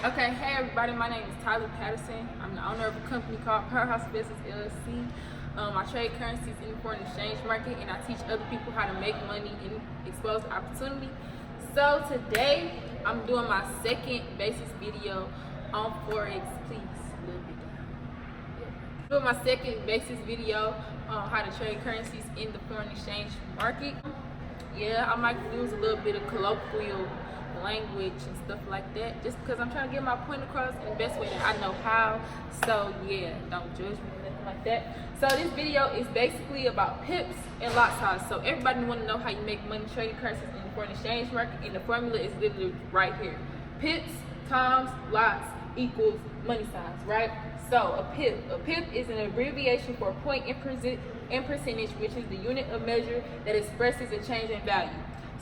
Okay, hey everybody, my name is Tyler Patterson. I'm the owner of a company called Powerhouse Business LLC. I trade currencies in the foreign exchange market, and I teach other people how to make money and expose opportunity. So today, I'm doing my second basis video on Forex. Please, a little bit down. Doing my second basis video on how to trade currencies in the foreign exchange market. Yeah, I might use a little bit of colloquial language and stuff like that, just because I'm trying to get my point across in the best way that I know how. So yeah, don't judge me or nothing like that. So this video is basically about pips and lot size. So everybody want to know how you make money trading currencies in the foreign exchange market, and the formula is literally right here. Pips times lots equals money size, right? So a pip is an abbreviation for point in percentage, which is the unit of measure that expresses a change in value.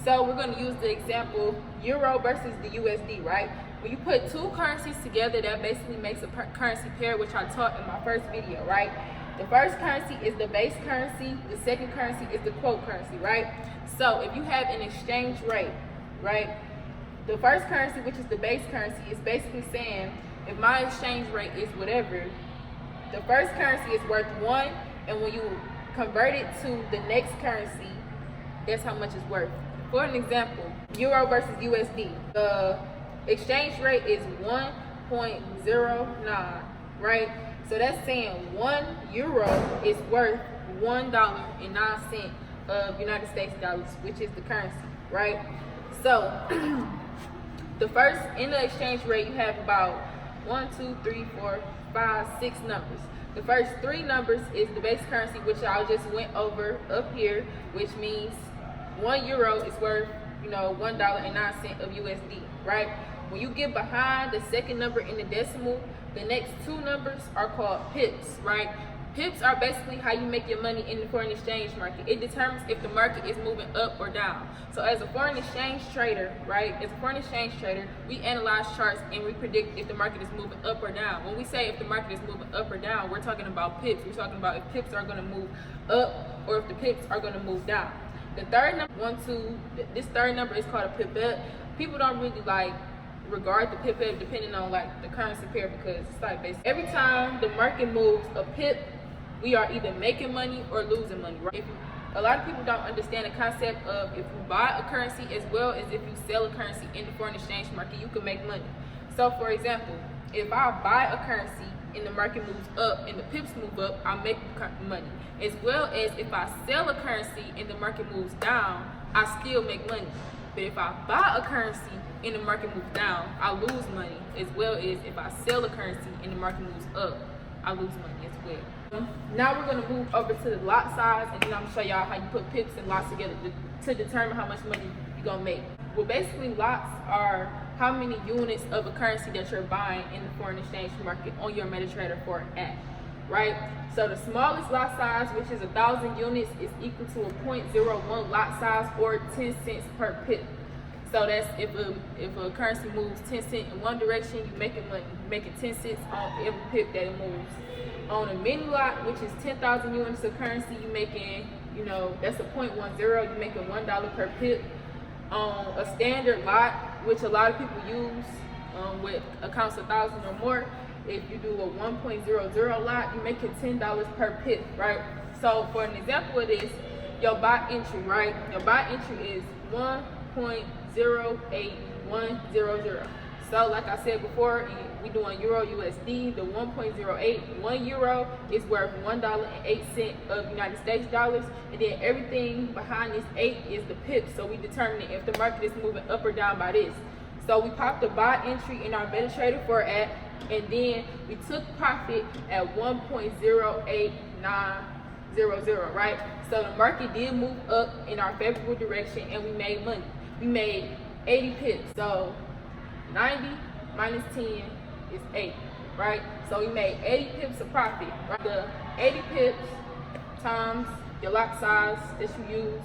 So we're going to use the example Euro versus the USD, right? When you put two currencies together, that basically makes a currency pair, which I taught in my first video, right? The first currency is the base currency. The second currency is the quote currency, right? So if you have an exchange rate, right? The first currency, which is the base currency, is basically saying if my exchange rate is whatever, the first currency is worth 1, and when you convert it to the next currency, that's how much it's worth. For an example, Euro versus USD. The exchange rate is 1.09, right? So that's saying 1 euro is worth $1.09 of United States dollars, which is the currency, right? So the first, in the exchange rate, you have about 1, 2, 3, 4, 5, 6 numbers. The first 3 numbers is the base currency, which I just went over up here, which means 1 euro is worth, $1.09 of USD, right? When you get behind the second number in the decimal, the next 2 numbers are called pips, right? Pips are basically how you make your money in the foreign exchange market. It determines if the market is moving up or down. So as a foreign exchange trader, right, we analyze charts and we predict if the market is moving up or down. When we say if the market is moving up or down, we're talking about pips. We're talking about if pips are going to move up or if the pips are going to move down. The third number, this third number is called a pipette. People don't really regard the pipette depending on the currency pair, because it's basically every time the market moves a pip, we are either making money or losing money, right? A lot of people don't understand the concept of if you buy a currency as well as if you sell a currency in the foreign exchange market, you can make money. So for example, if I buy a currency and the market moves up and the pips move up, I make money. As well as if I sell a currency and the market moves down, I still make money. But if I buy a currency and the market moves down, I lose money. As well as if I sell a currency and the market moves up, I lose money as well. Now we're going to move over to the lot size, and then I'm going to show y'all how you put pips and lots together to determine how much money you're going to make. Well, basically lots are how many units of a currency that you're buying in the foreign exchange market on your MetaTrader 4 app, right? So the smallest lot size, which is 1,000 units, is equal to a 0.01 lot size, or 10 cents per pip. So that's if a currency moves 10 cents in one direction, you're making money. You're making 10 cents on every pip that it moves. On a mini lot, which is 10,000 units of currency, you're making, that's a 0.10, you're making $1 per pip. On a standard lot, which a lot of people use with accounts 1,000 or more, if you do a 1.00 lot, you're making $10 per pip, right? So for an example of this, your buy entry, right? Your buy entry is 1.08100. So like I said before, we doing Euro USD, the 1.08, 1 euro is worth $1.08 of United States dollars, and then everything behind this 8 is the pips. So we determine if the market is moving up or down by this. So we popped the buy entry in our MetaTrader 4 app, and then we took profit at 1.08900, right? So the market did move up in our favorable direction, and we made money. We made 80 pips. So 90 minus 10 is 8, right? So we made 80 pips of profit, right? The 80 pips times your lot size that you use,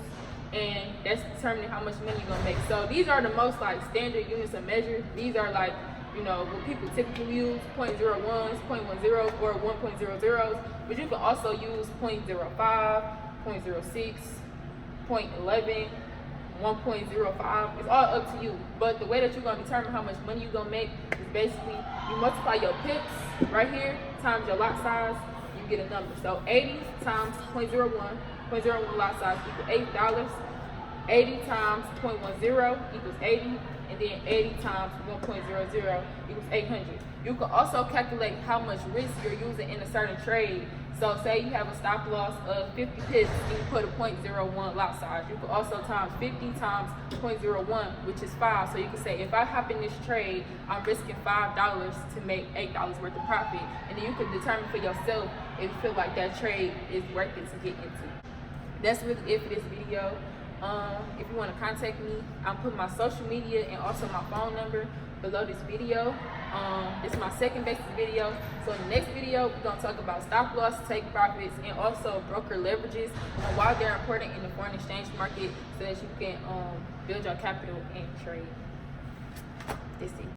and that's determining how much money you're gonna make. So these are the most standard units of measure. These are what people typically use, 0.01s, 0.10, or 1.00s, but you can also use 0.05, 0.06, 0.11, 1.05. It's all up to you. But the way that you're gonna determine how much money you're gonna make is basically you multiply your pips right here times your lot size, you get a number. So 80 times 0.01 lot size equals $8. 80 times 0.10 equals 80, and then 80 times 1.00 equals 800. You can also calculate how much risk you're using in a certain trade. So say you have a stop loss of 50 pips and you put a 0.01 lot size. You can also times 50 times 0.01, which is 5. So you can say if I hop in this trade, I'm risking $5 to make $8 worth of profit. And then you can determine for yourself if you feel like that trade is worth it to get into. That's really it for this video. If you want to contact me, I'm putting my social media and also my phone number below this video. This is my second basic video. So in the next video, we're going to talk about stop loss, take profits, and also broker leverages and why they're important in the foreign exchange market so that you can build your capital and trade. That's it.